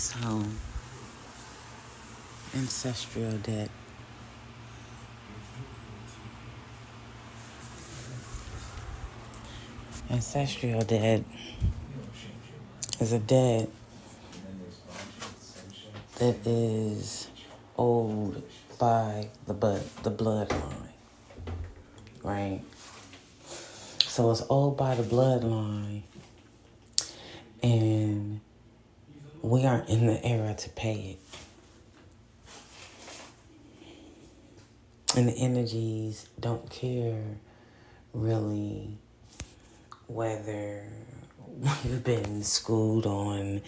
So, ancestral debt. Ancestral debt is a debt that is owed by the bloodline, right? So it's owed by the bloodline, and we aren't in the era to pay it. And the energies don't care really whether you've been schooled on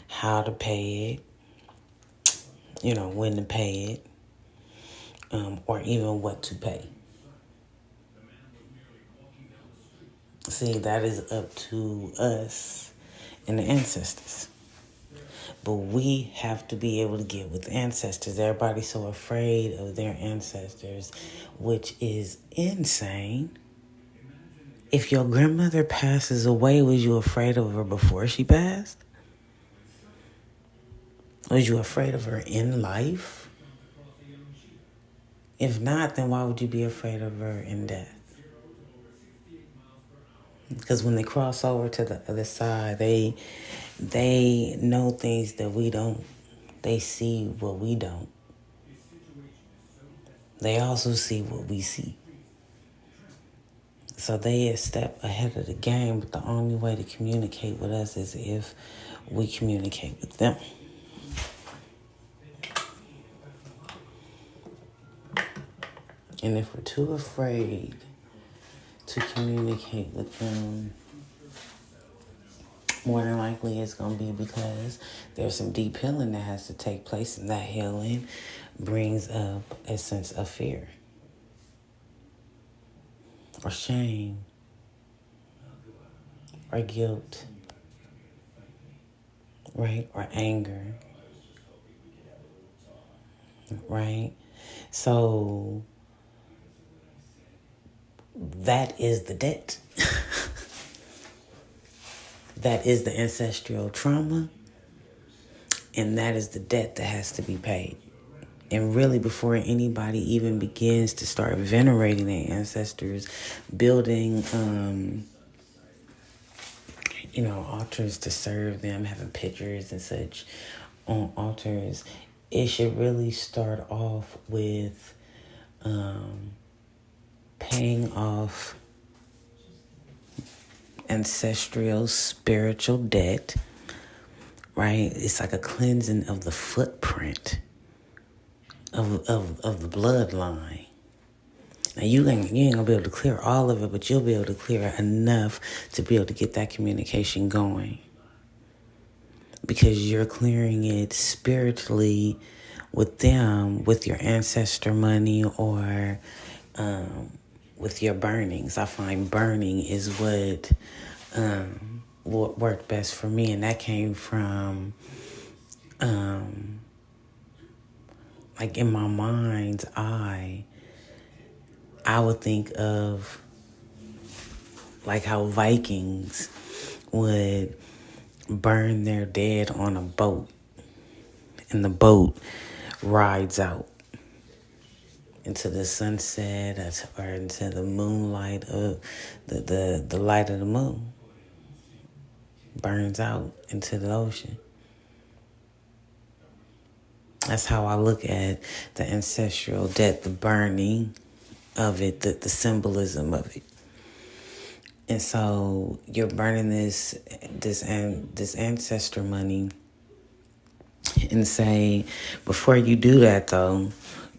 how to pay it, when to pay it, or even what to pay. See, that is up to us and the ancestors. But we have to be able to get with ancestors. Everybody's so afraid of their ancestors, which is insane. If your grandmother passes away, was you afraid of her before she passed? Was you afraid of her in life? If not, then why would you be afraid of her in death? Because when they cross over to the other side, they know things that we don't. They see what we don't. They also see what we see. So they a step ahead of the game, but the only way to communicate with us is if we communicate with them. And if we're too afraid to communicate with them, more than likely it's going to be because there's some deep healing that has to take place, and that healing brings up a sense of fear or shame or guilt, right? Or anger, right? So that is the debt. That is the ancestral trauma, and that is the debt that has to be paid. And really, before anybody even begins to start venerating their ancestors, building, altars to serve them, having pictures and such on altars, it should really start off with paying off ancestral spiritual debt, right? It's like a cleansing of the footprint of the bloodline. Now you ain't gonna be able to clear all of it, but you'll be able to clear enough to be able to get that communication going, because you're clearing it spiritually with them, with your ancestor money, or with your burnings. I find burning is what worked best for me, and that came from like in my mind's eye, I would think of like how Vikings would burn their dead on a boat, and the boat rides out into the sunset or into the moonlight of the light of the moon, burns out into the ocean. That's how I look at the ancestral debt, the burning of it, the symbolism of it. And so you're burning this ancestor money, and say, before you do that though,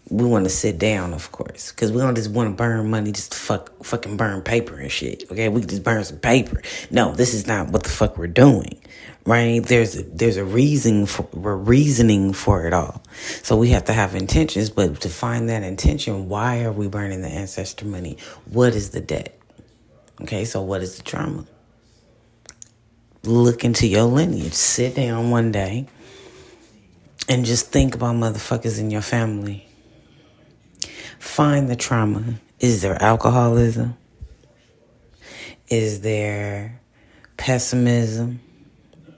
we want to sit down, of course, because we don't just want to burn money just to fucking burn paper and shit. Okay, we can just burn some paper. No, this is not what the fuck we're doing, right? There's a reasoning for it all. So we have to have intentions, but to find that intention, why are we burning the ancestor money? What is the debt? Okay, so what is the trauma? Look into your lineage. Sit down one day and just think about motherfuckers in your family. Find the trauma. Is there alcoholism? Is there pessimism?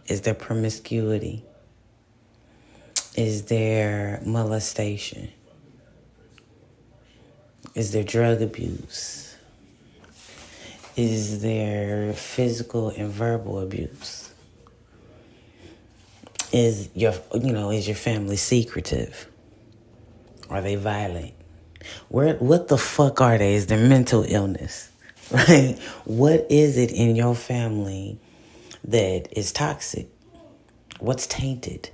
Is there promiscuity? Is there molestation? Is there drug abuse? Is there physical and verbal abuse? Is your family secretive? Are they violent? What the fuck are they? Is there mental illness? Right? What is it in your family that is toxic? What's tainted?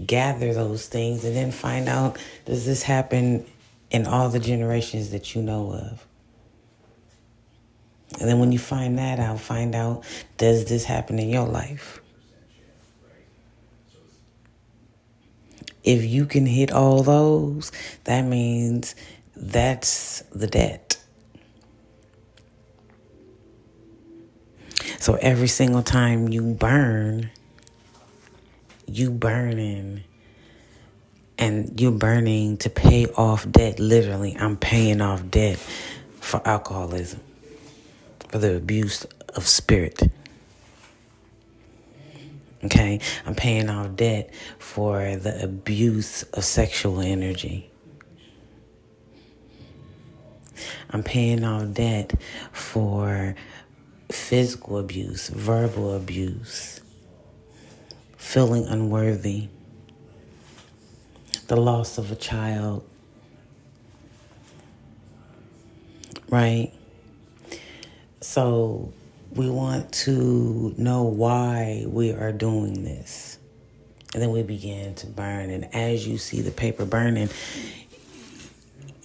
Gather those things and then find out, does this happen in all the generations that you know of? And then when you find that out, find out, does this happen in your life? If you can hit all those, that means that's the debt. So every single time you burn, you burning. And you're burning to pay off debt. Literally, I'm paying off debt for alcoholism, for the abuse of spirit. Okay? I'm paying off debt for the abuse of sexual energy. I'm paying off debt for physical abuse, verbal abuse, feeling unworthy, the loss of a child, right? So we want to know why we are doing this. And then we begin to burn. And as you see the paper burning,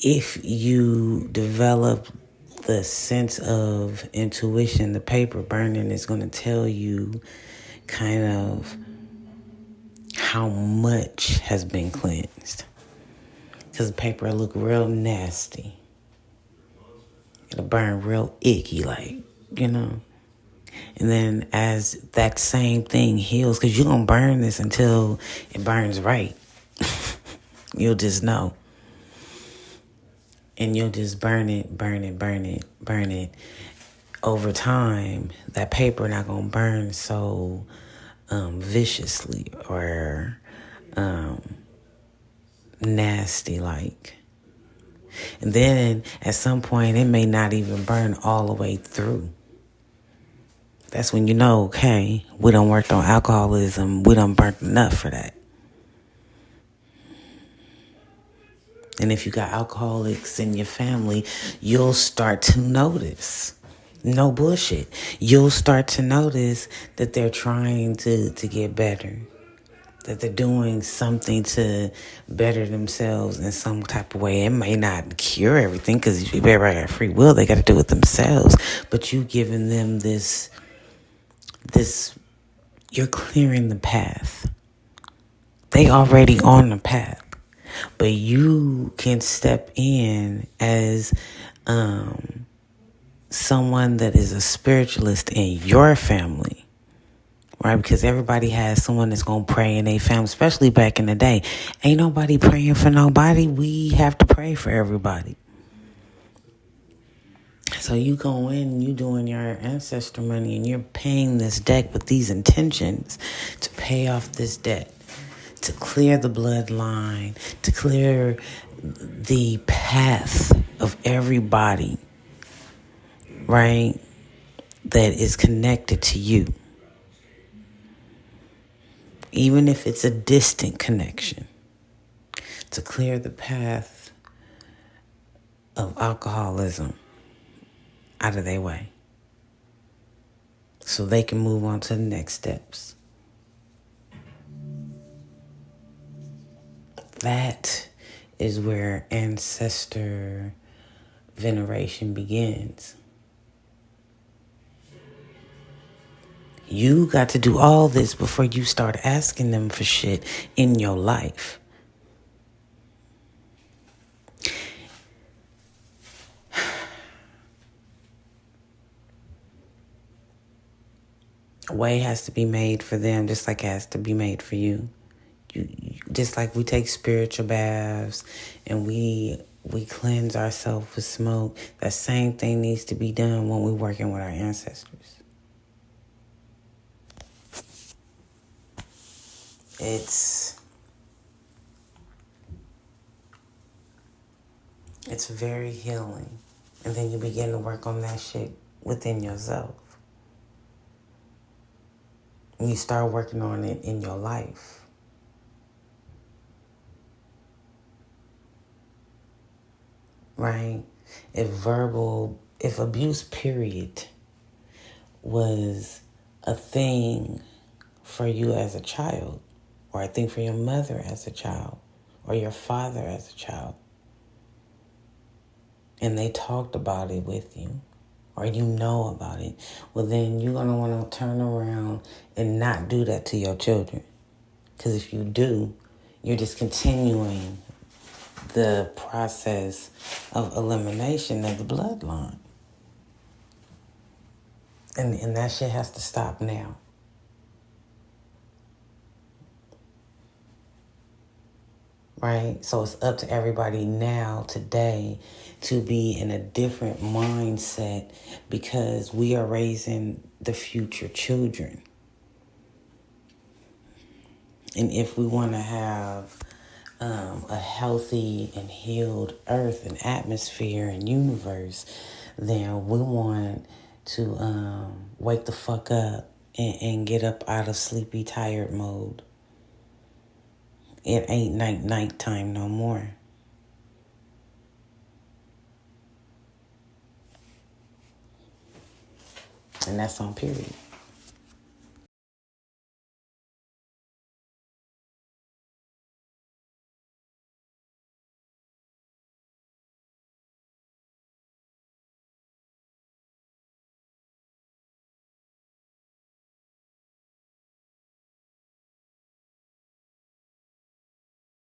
if you develop the sense of intuition, the paper burning is going to tell you kind of how much has been cleansed. Because the paper will look real nasty. It'll burn real icky, And then as that same thing heals, because you're going to burn this until it burns right. You'll just know. And you'll just burn it. Over time, that paper not going to burn so viciously or nasty like. And then at some point, it may not even burn all the way through. That's when you know, okay, we done worked on alcoholism. We done burnt enough for that. And if you got alcoholics in your family, you'll start to notice. No bullshit. You'll start to notice that they're trying to get better. That they're doing something to better themselves in some type of way. It may not cure everything because everybody got free will. They got to do it themselves. But you giving them this, you're clearing the path. They already on the path. But you can step in as someone that is a spiritualist in your family. Right, because everybody has someone that's going to pray in their family, especially back in the day. Ain't nobody praying for nobody. We have to pray for everybody. So you go in, you doing your ancestor money, and you're paying this debt with these intentions to pay off this debt, to clear the bloodline, to clear the path of everybody, right, that is connected to you. Even if it's a distant connection, to clear the path of alcoholism out of their way so they can move on to the next steps. That is where ancestor veneration begins. You got to do all this before you start asking them for shit in your life. A way has to be made for them just like it has to be made for you. Just like we take spiritual baths and we cleanse ourselves with smoke, that same thing needs to be done when we're working with our ancestors. It's very healing. And then you begin to work on that shit within yourself. And you start working on it in your life. Right? If abuse, period, was a thing for you as a child, or a thing for your mother as a child, or your father as a child, and they talked about it with you, or you know about it, well, then you're going to want to turn around and not do that to your children. Because if you do, you're just continuing the process of elimination of the bloodline. And that shit has to stop now. Right? So it's up to everybody now, today, to be in a different mindset, because we are raising the future children. And if we want to have a healthy and healed earth and atmosphere and universe, then we want to wake the fuck up and get up out of sleepy, tired mode. It ain't nighttime no more. And that's on period.